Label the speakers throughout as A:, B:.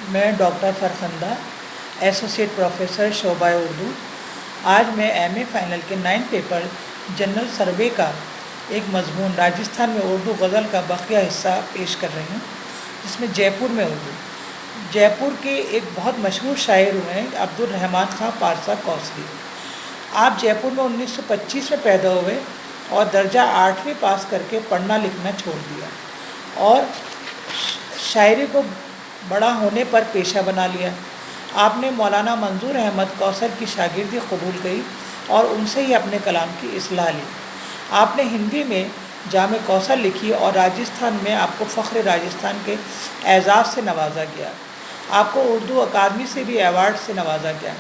A: میں doctor Farkhanda associate professor شعبہ اردو۔ آج میں ایم اے فائنل کے 9 پیپر جنرل سروے کا ایک مضمون راجستھان میں اردو غزل کا بقیہ حصہ پیش کر رہی ہوں، جس میں جے پور میں اردو۔ جے پور کے ایک بہت مشہور شاعر ہوئے ہیں عبدالرحمن خاں پارسا کوسری۔ آپ جے پور میں 1925 میں پیدا ہوئے اور درجہ 8ویں پاس کر کے پڑھنا لکھنا چھوڑ دیا اور شاعری کو بڑا ہونے پر پیشہ بنا لیا۔ آپ نے مولانا منظور احمد کوثر کی شاگردی قبول کی اور ان سے ہی اپنے کلام کی اصلاح لی۔ آپ نے ہندی میں جامع کوثر لکھی اور راجستھان میں آپ کو فخر راجستھان کے اعزاز سے نوازا گیا۔ آپ کو اردو اکادمی سے بھی ایوارڈ سے نوازا گیا۔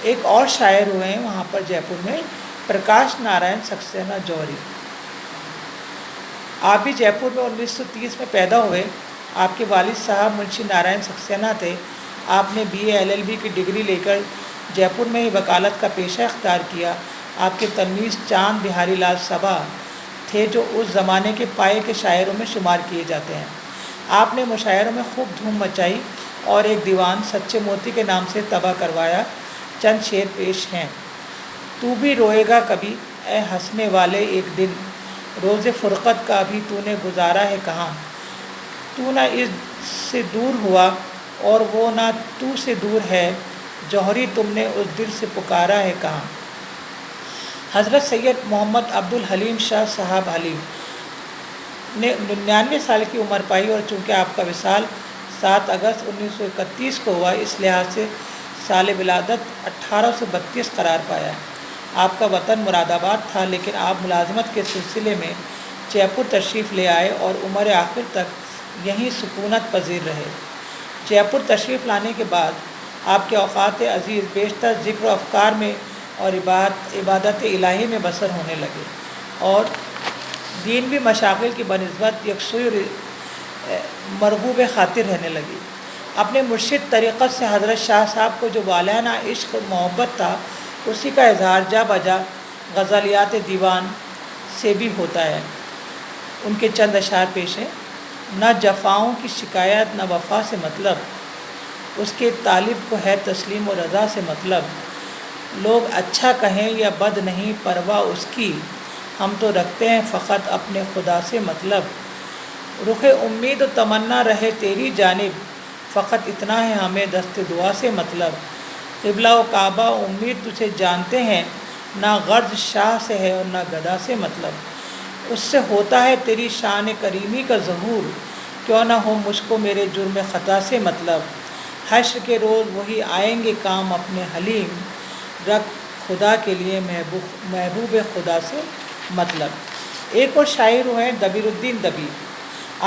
A: ایک اور شاعر ہوئے ہیں وہاں پر جے پور میں، پرکاش نارائن سکسینہ جوہری۔ آپ بھی جے پور میں 1930 میں پیدا ہوئے۔ آپ کے والد صاحب منشی نارائن سکسینہ تھے۔ آپ نے BA LLB کی ڈگری لے کر جے پور میں ہی وکالت کا پیشہ اختیار کیا۔ آپ کے تلمیذ چاند بہاری لال صبا تھے جو اس زمانے کے پائے کے شاعروں میں شمار کیے جاتے ہیں۔ آپ نے مشاعروں میں خوب دھوم مچائی اور ایک دیوان سچے موتی کے نام سے طبع کروایا۔ چند شعر پیش ہیں۔ تو بھی روئے گا کبھی اے ہنسنے والے ایک دن، روز فرقت کا ابھی تو نے گزارا ہے کہاں، تو نہ اس سے دور ہوا اور وہ نہ تو سے دور ہے، جوہری تم نے اس دل سے پکارا ہے کہاں۔ حضرت سید محمد عبدالحلیم شاہ صاحب حلیم نے 99 سال کی عمر پائی اور چونکہ آپ کا وصال 7 اگست 1931 کو ہوا، اس لحاظ سے سال ولادت 1832 قرار پایا ہے۔ آپ کا وطن مراد آباد تھا، لیکن آپ ملازمت کے سلسلے میں جے پور تشریف لے آئے اور عمر آخر تک یہیں سکونت پذیر رہے۔ جے پور تشریف لانے کے بعد آپ کے اوقات عزیز بیشتر ذکر و افکار میں اور عبادت الہی میں بسر ہونے لگے اور دینوی مشاغل کی بنسبت یکسوئی مرغوب خاطر رہنے لگی۔ اپنے مرشد طریقت سے حضرت شاہ صاحب کو جو والہانہ عشق و محبت تھا، اسی کا اظہار جا بجا غزلیات دیوان سے بھی ہوتا ہے۔ ان کے چند اشعار پیش ہیں۔ نہ جفاؤں کی شکایت نہ وفا سے مطلب، اس کے طالب کو ہے تسلیم و رضا سے مطلب، لوگ اچھا کہیں یا بد نہیں پرواہ اس کی، ہم تو رکھتے ہیں فقط اپنے خدا سے مطلب، رخ امید و تمنا رہے تیری جانب، فقط اتنا ہے ہمیں دست دعا سے مطلب، قبلہ و کعبہ امید تجھے جانتے ہیں، نہ غرض شاہ سے ہے اور نہ گدا سے مطلب، اس سے ہوتا ہے تیری شان کریمی کا ظہور، کیوں نہ ہو مجھ کو میرے جرم خطا سے مطلب، حشر کے روز وہی آئیں گے کام اپنے حلیم، رکھ خدا کے لیے محبوب خدا سے مطلب۔ ایک اور شاعر ہوئے ہیں دبیر الدین دبیر۔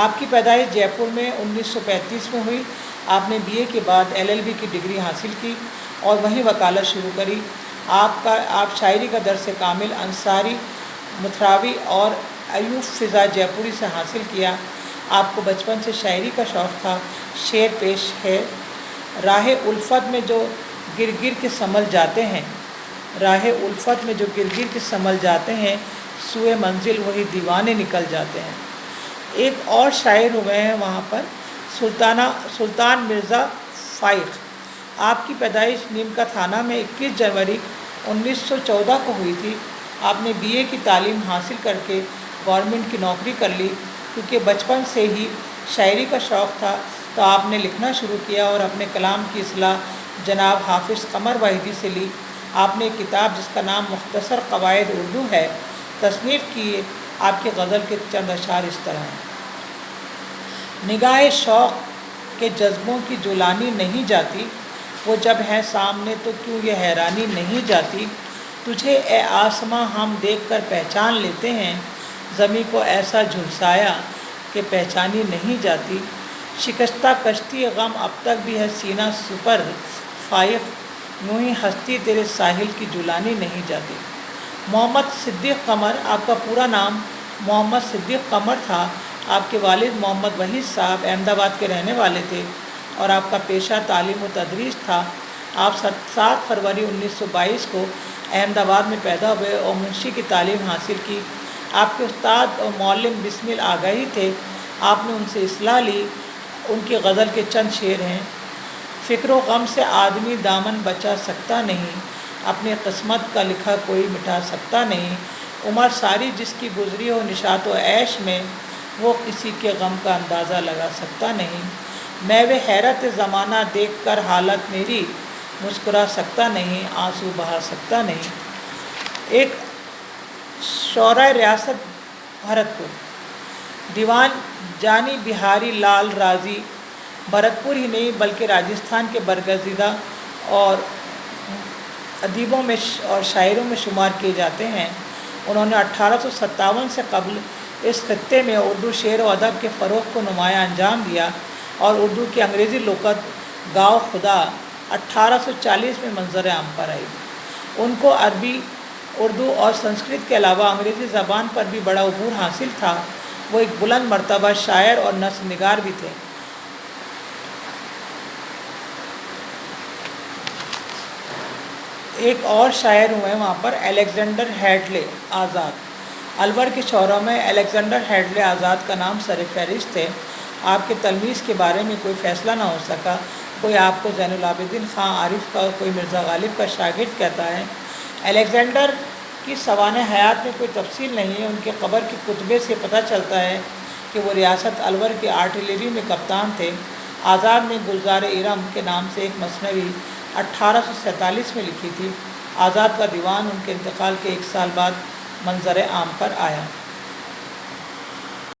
A: آپ کی پیدائش جے پور میں 1935 میں ہوئی۔ آپ نے BA کے بعد LLB کی ڈگری حاصل کی اور وہیں وکالت شروع کری۔ آپ شاعری کا درس کامل انصاری، متھراوی اور ایوب فضا جے پوری سے حاصل کیا۔ آپ کو بچپن سے شاعری کا شوق تھا۔ شعر پیش ہے۔ راہ الفت میں جو گر گر کے سنبھل جاتے ہیں، راہ الفت میں جو گر گر کے سنبھل جاتے ہیں، سوئے منزل وہی دیوانے نکل جاتے ہیں۔ ایک اور شاعر ہوئے ہیں وہاں پر سلطان مرزا فائق۔ آپ کی پیدائش نیمکا تھانہ میں 21 جنوری 1914 کو ہوئی تھی۔ آپ نے BA کی تعلیم حاصل کر کے گورنمنٹ کی نوکری کر لی۔ کیونکہ بچپن سے ہی شاعری کا شوق تھا تو آپ نے لکھنا شروع کیا اور اپنے کلام کی اصلاح جناب حافظ قمر واحدی سے لی۔ آپ نے ایک کتاب جس کا نام مختصر قواعد اردو ہے تصنیف کی۔ آپ کے غزل کے چند اشعار اس طرح ہیں۔ نگاہ شوق کے جذبوں کی جولانی نہیں جاتی، وہ جب ہیں سامنے تو کیوں یہ حیرانی نہیں جاتی، تجھے اے آسماں ہم دیکھ کر پہچان لیتے ہیں، زمیں کو ایسا جھلسایا کہ پہچانی نہیں جاتی، شکستہ کشتی غم اب تک بھی ہے سینہ سپر فائق، یوں ہی ہستی تیرے ساحل کی جولانی نہیں جاتی۔ محمد صدیق قمر، آپ کا پورا نام محمد صدیق قمر تھا۔ آپ کے والد محمد وحید صاحب احمد آباد کے رہنے والے تھے اور آپ کا پیشہ تعلیم و تدریس تھا۔ آپ 7 فروری 1922 کو احمد آباد میں پیدا ہوئے اور منشی کی تعلیم حاصل کی۔ آپ کے استاد اور معلم بسمل آگاہی تھے۔ آپ نے ان سے اصلاح لی۔ ان کی غزل کے چند شعر ہیں۔ فکر و غم سے آدمی دامن بچا سکتا نہیں، اپنی قسمت کا لکھا کوئی مٹا سکتا نہیں۔ عمر ساری جس کی گزری ہو نشاط و عیش میں، وہ کسی کے غم کا اندازہ لگا سکتا نہیں۔ میں وہ حیرت زمانہ دیکھ کر حالت میری، مسکرا سکتا نہیں، آنسو بہا سکتا نہیں۔ ایک شعراء ریاست بھرتپور، دیوان جانی بہاری لال رازی بھرتپور ہی نہیں بلکہ راجستھان کے برگزیدہ اور ادیبوں میں اور شاعروں میں شمار کیے جاتے ہیں۔ انہوں نے 1857 سے قبل اس خطے میں اردو شعر و ادب کے فروغ کو نمایاں انجام دیا، اور اردو کی انگریزی لغت گاؤ خدا 1840 میں منظر عام پر آئی۔ ان کو عربی، اردو اور سنسکرت کے علاوہ انگریزی زبان پر بھی بڑا عبور حاصل تھا۔ وہ ایک بلند مرتبہ شاعر اور نثر نگار بھی تھے۔ ایک اور شاعر ہوئے وہاں پر، الیگزینڈر ہیڈلے آزاد۔ الور کے شعراء میں الیگزینڈر ہیڈلے آزاد کا نام سر فہرست ہے۔ آپ کے تلمیذ کے بارے میں کوئی فیصلہ نہ ہو سکا، کوئی آپ کو زین العابدین خان عارف کا، کوئی مرزا غالب کا شاگرد کہتا ہے۔ الیگزینڈر کی سوانح حیات میں کوئی تفصیل نہیں ہے۔ ان کے قبر کے کتبے سے پتہ چلتا ہے کہ وہ ریاست الور کی آرٹلری میں کپتان تھے۔ آزاد نے گلزار ارم کے نام سے ایک مثنوی 1847 میں لکھی تھی۔ آزاد کا دیوان ان کے انتقال کے 1 سال بعد منظر عام پر آیا۔